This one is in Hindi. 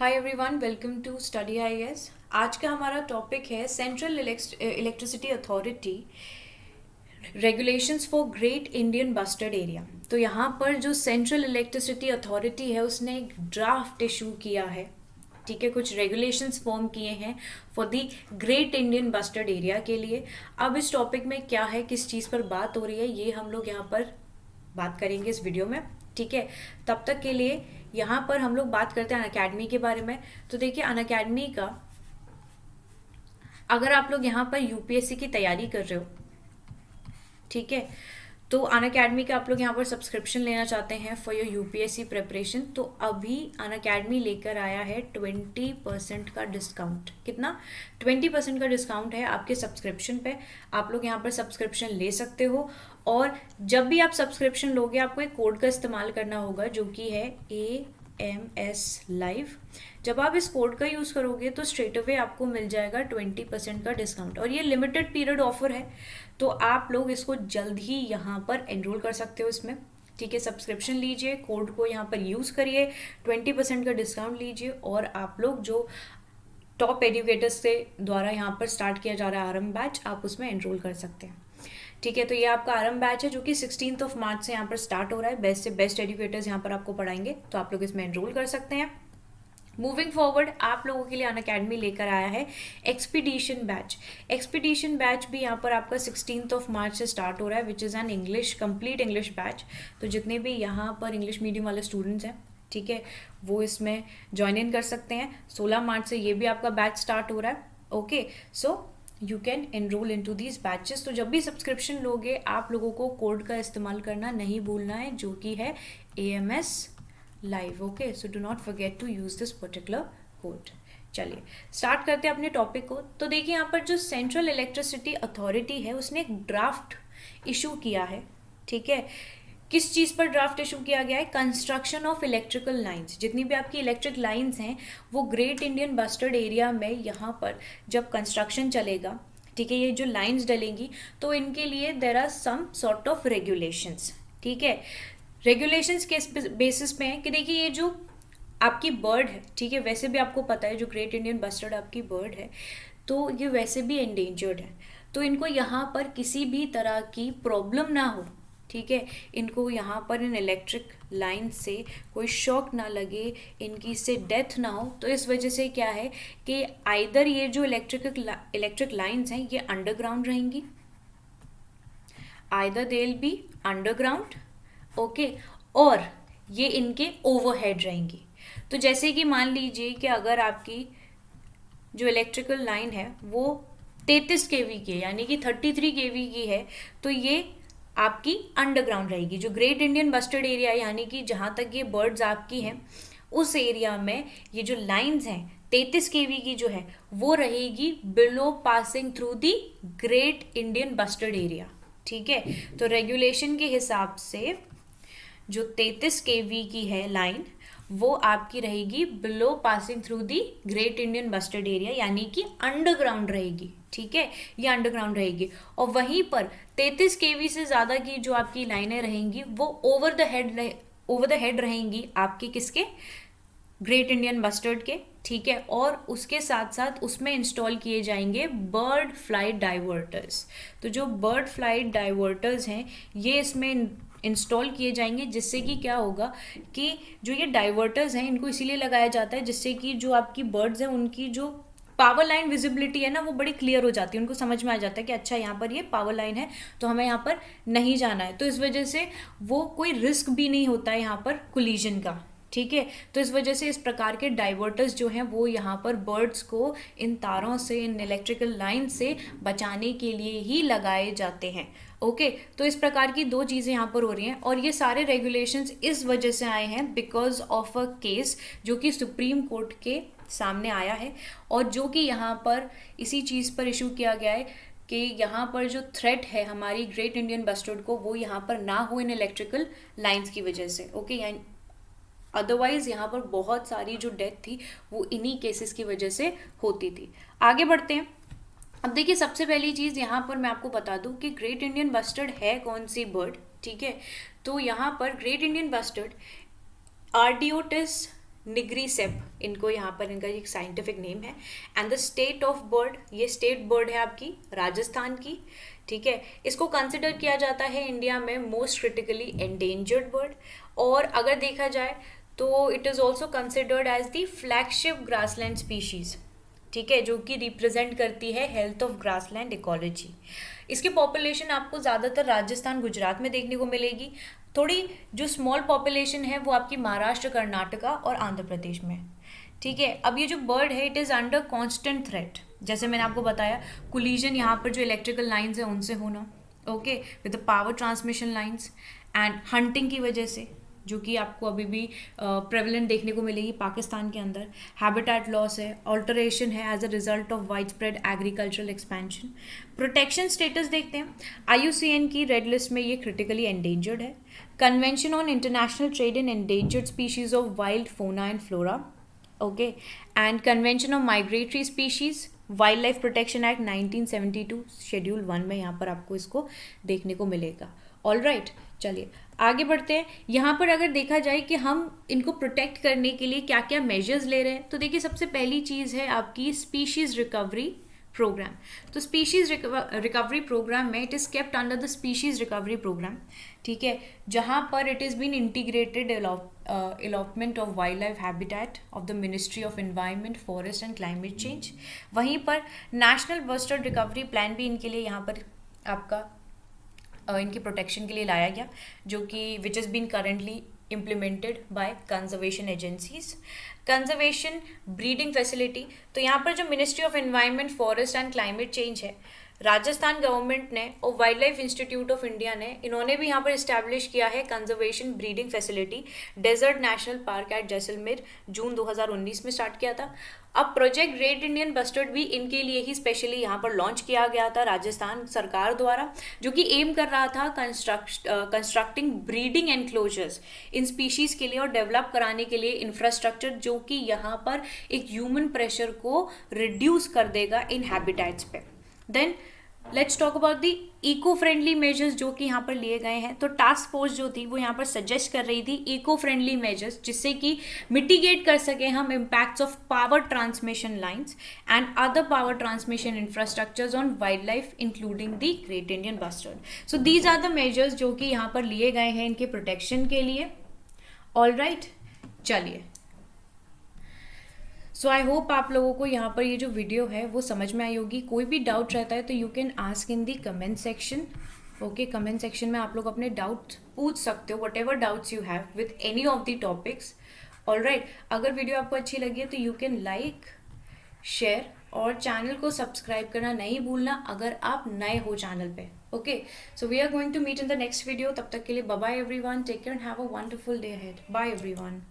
Hi everyone, welcome to study IAS. आज का हमारा टॉपिक है central electricity authority regulations for great Indian bustard area. तो यहाँ पर जो सेंट्रल इलेक्ट्रिसिटी अथॉरिटी है उसने एक ड्राफ्ट इशू किया है, ठीक है, कुछ रेगुलेशंस फॉर्म किए हैं for the great Indian bustard area के लिए। अब इस टॉपिक में क्या है, किस चीज़ पर बात हो रही है, ये हम लोग यहाँ पर बात करेंगे इस वीडियो में, ठीक है। तब तक के लिए यहाँ पर हम लोग बात करते हैं अनअकैडमी के बारे में। तो देखिए अनअकैडमी का, अगर आप लोग यहाँ पर यूपीएससी की तैयारी कर रहे हो, ठीक है, तो अनअकैडमी का आप लोग यहाँ पर सब्सक्रिप्शन लेना चाहते हैं फॉर योर यूपीएससी प्रिपरेशन, तो अभी अनअकैडमी लेकर आया है 20% का डिस्काउंट। कितना? 20% का डिस्काउंट है आपके सब्सक्रिप्शन पे। आप लोग यहाँ पर सब्सक्रिप्शन ले सकते हो, और जब भी आप सब्सक्रिप्शन लोगे आपको एक कोड का इस्तेमाल करना होगा जो कि है AMS लाइव। जब आप इस कोड का यूज़ करोगे तो स्ट्रेट अवे आपको मिल जाएगा 20% का डिस्काउंट, और ये लिमिटेड पीरियड ऑफर है, तो आप लोग इसको जल्द ही यहाँ पर एनरोल कर सकते हो इसमें, ठीक है। सब्सक्रिप्शन लीजिए, कोड को यहाँ पर यूज़ करिए, 20% का डिस्काउंट लीजिए, और आप लोग जो टॉप एजुकेटर्स से द्वारा यहाँ पर स्टार्ट किया जा रहा है आरएम बैच, आप उसमें एनरोल कर सकते हैं, ठीक है। तो ये आपका आरएम बैच है जो कि 16 मार्च से यहाँ पर स्टार्ट हो रहा है। बेस्ट से बेस्ट एजुकेटर्स यहाँ पर आपको पढ़ाएंगे, तो आप लोग इसमें एनरोल कर सकते हैं। मूविंग फॉरवर्ड, आप लोगों के लिए अनअकैडमी लेकर आया है एक्सपीडिशन बैच। एक्सपीडिशन बैच भी यहाँ पर आपका 16 मार्च से स्टार्ट हो रहा है, which is an English, complete English batch. तो जितने भी यहाँ पर इंग्लिश मीडियम वाले स्टूडेंट्स हैं, ठीक है, वो इसमें ज्वाइन इन कर सकते हैं। 16 मार्च से ये भी आपका बैच स्टार्ट हो रहा है, okay. So you can enroll in to these batches. तो जब भी सब्सक्रिप्शन लोगे आप लोगों को कोड का इस्तेमाल करना नहीं भूलना है, जो कि है AMS live, okay. So do not forget to use this particular code. चलिए स्टार्ट करते हैं अपने टॉपिक को। तो देखिए यहाँ पर जो सेंट्रल इलेक्ट्रिसिटी अथॉरिटी है उसने एक ड्राफ्ट इशू किया है, ठीक है। किस चीज़ पर ड्राफ्ट इशू किया गया है? Construction of electrical lines. जितनी भी आपकी इलेक्ट्रिक लाइंस हैं वो ग्रेट इंडियन बस्टर्ड एरिया में यहाँ पर जब कंस्ट्रक्शन चलेगा, ठीक है, ये जो लाइंस डलेंगी तो इनके लिए there are some sort of regulations, ठीक है। रेगुलेशंस किस बेसिस पे हैं कि देखिए ये जो आपकी बर्ड है, ठीक है, वैसे भी आपको पता है जो ग्रेट इंडियन बस्टर्ड आपकी बर्ड है तो ये वैसे भी एंडेंजर्ड है, तो इनको यहाँ पर किसी भी तरह की प्रॉब्लम ना हो, ठीक है। इनको यहाँ पर इन इलेक्ट्रिक लाइन से कोई शॉक ना लगे, इनकी इससे डेथ ना हो। तो इस वजह से क्या है कि आइदर ये जो इलेक्ट्रिक लाइंस हैं ये अंडरग्राउंड रहेंगी, either they will be underground, okay, और ये इनके ओवरहेड रहेंगी। तो जैसे कि मान लीजिए कि अगर आपकी जो इलेक्ट्रिकल लाइन है वो 33 kV की है, यानी कि 33 kV की है, तो ये आपकी अंडरग्राउंड रहेगी। जो ग्रेट इंडियन बस्टर्ड एरिया यानी कि जहाँ तक ये बर्ड्स आपकी हैं उस एरिया में ये जो लाइंस हैं 33 kV की जो है वो रहेगी below passing through the great Indian bustard area, ठीक है। तो रेगुलेशन के हिसाब से जो 33 kV की है लाइन वो आपकी रहेगी below passing through the great Indian bustard area, यानी कि अंडरग्राउंड रहेगी, ठीक है, ये अंडरग्राउंड रहेगी। और वहीं पर 33 kV से ज़्यादा की जो आपकी लाइनें रहेंगी वो ओवर द हेड रहेंगी आपके किसके? ग्रेट इंडियन बस्टर्ड के, ठीक है। और उसके साथ साथ उसमें इंस्टॉल किए जाएंगे बर्ड फ्लाइट डाइवर्टर्स। तो जो बर्ड फ्लाइट डाइवर्टर्स हैं ये इसमें इंस्टॉल किए जाएंगे, जिससे कि क्या होगा कि जो ये डाइवर्टर्स हैं इनको इसीलिए लगाया जाता है जिससे कि जो आपकी बर्ड्स हैं उनकी जो पावर लाइन विजिबिलिटी है ना वो बड़ी क्लियर हो जाती है, उनको समझ में आ जाता है कि अच्छा यहाँ पर ये पावर लाइन है तो हमें यहाँ पर नहीं जाना है। तो इस वजह से वो कोई रिस्क भी नहीं होता है यहाँ पर कोलिजन का, ठीक है। तो इस वजह से इस प्रकार के डाइवर्टर्स जो हैं वो यहाँ पर बर्ड्स को इन तारों से, इन इलेक्ट्रिकल लाइन से बचाने के लिए ही लगाए जाते हैं, ओके। तो इस प्रकार की दो चीज़ें यहाँ पर हो रही हैं, और ये सारे रेगुलेशंस इस वजह से आए हैं बिकॉज ऑफ अ केस जो कि सुप्रीम कोर्ट के सामने आया है, और जो कि यहाँ पर इसी चीज़ पर इशू किया गया है कि यहाँ पर जो थ्रेट है हमारी ग्रेट इंडियन बस्टर्ड को वो यहाँ पर ना हो इन इलेक्ट्रिकल लाइन्स की वजह से, ओके। यानी अदरवाइज यहाँ पर बहुत सारी जो डेथ थी वो इन्हीं केसेस की वजह से होती थी। आगे बढ़ते हैं। अब देखिए सबसे पहली चीज़ यहाँ पर मैं आपको बता दूँ कि ग्रेट इंडियन बस्टर्ड है कौन सी बर्ड, ठीक है। तो यहाँ पर ग्रेट इंडियन बस्टर्ड आर्डियोटिस निग्रीसेप, इनको यहाँ पर इनका एक साइंटिफिक नेम है। And the state of bird, ये स्टेट बर्ड है आपकी राजस्थान की, ठीक है। इसको कंसिडर किया जाता है इंडिया में मोस्ट क्रिटिकली एंडेंजर्ड बर्ड, और अगर देखा जाए तो it is also considered as the flagship grassland species, ठीक है, जो कि रिप्रेजेंट करती है हेल्थ ऑफ ग्रासलैंड इकोलॉजी। इसकी पॉपुलेशन आपको ज़्यादातर राजस्थान गुजरात में देखने को मिलेगी। थोड़ी जो स्मॉल पॉपुलेशन है वो आपकी महाराष्ट्र, कर्नाटका और आंध्र प्रदेश में, ठीक है। अब ये जो बर्ड है it is under constant threat, जैसे मैंने आपको बताया कोलिजन यहाँ पर जो इलेक्ट्रिकल लाइंस है उनसे होना, okay, with the power transmission lines, and hunting की वजह से, जो कि आपको अभी भी प्रेवलेंट देखने को मिलेगी पाकिस्तान के अंदर। हैबिटेट लॉस है, ऑल्टरेशन है as a result of wide spread agricultural expansion. Protection status देखते हैं, IUCN की रेड लिस्ट में ये क्रिटिकली एंडेंजर्ड है। Convention on international trade in endangered species of wild fauna and flora, okay, and convention of migratory species, wild life protection act 1972 schedule 1 में यहाँ पर आपको इसको देखने को मिलेगा। ऑल राइट, चलिए आगे बढ़ते हैं। यहाँ पर अगर देखा जाए कि हम इनको प्रोटेक्ट करने के लिए क्या क्या मेजर्स ले रहे हैं, तो देखिए सबसे पहली चीज़ है आपकी स्पीशीज़ रिकवरी प्रोग्राम। तो स्पीशीज़ रिकवरी प्रोग्राम में it is kept under the species recovery program, ठीक है, जहाँ पर it is been integrated allotment of wild life habitat of the ministry of environment, forest and climate change. वहीं पर नेशनल बस्टर्ड रिकवरी प्लान भी इनके लिए यहाँ पर आपका इनकी प्रोटेक्शन के लिए लाया गया, जो कि which is been currently implemented by conservation agencies. Conservation breeding facility, तो यहाँ पर जो ministry of environment, forest and climate change है, राजस्थान गवर्नमेंट ने और wildlife institute of India ने, इन्होंने भी यहाँ पर इस्टेब्लिश किया है conservation breeding facility desert national park at Jaisalmer, June 2019 में स्टार्ट किया था। अब प्रोजेक्ट ग्रेट इंडियन बस्टर्ड भी इनके लिए ही स्पेशली यहाँ पर लॉन्च किया गया था राजस्थान सरकार द्वारा, जो कि एम कर रहा था कंस्ट्रक्टिंग ब्रीडिंग एनक्लोजर्स इन स्पीशीज़ के लिए और डेवलप कराने के लिए इंफ्रास्ट्रक्चर, जो कि यहाँ पर एक ह्यूमन प्रेशर को रिड्यूस कर देगा इन हैबिटेट्स पे। Then let's talk about the eco friendly measures जो कि यहाँ पर लिए गए हैं। तो टास्क फोर्स जो थी वो यहाँ पर सजेस्ट कर रही थी इको फ्रेंडली मेजर्स, जिससे कि मिटिगेट कर सके हम impacts of power transmission lines and other power transmission infrastructures on wild life including the great Indian bustard. So these are the measures जो कि यहाँ पर लिए गए हैं इनके प्रोटेक्शन के लिए। ऑल राइट, चलिए, सो आई होप आप लोगों को यहाँ पर ये जो वीडियो है वो समझ में आई होगी। कोई भी डाउट रहता है तो you can ask in the comment section, okay. Comment section में आप लोग अपने डाउट पूछ सकते हो, whatever doubts you have with any of the topics. All right, अगर वीडियो आपको अच्छी लगी है तो यू कैन लाइक, शेयर और चैनल को सब्सक्राइब करना नहीं भूलना अगर आप नए हो चैनल पे, okay. So we are going to meet in the next video. तब तक के लिए bye bye everyone, take care and have a wonderful day ahead. Bye everyone.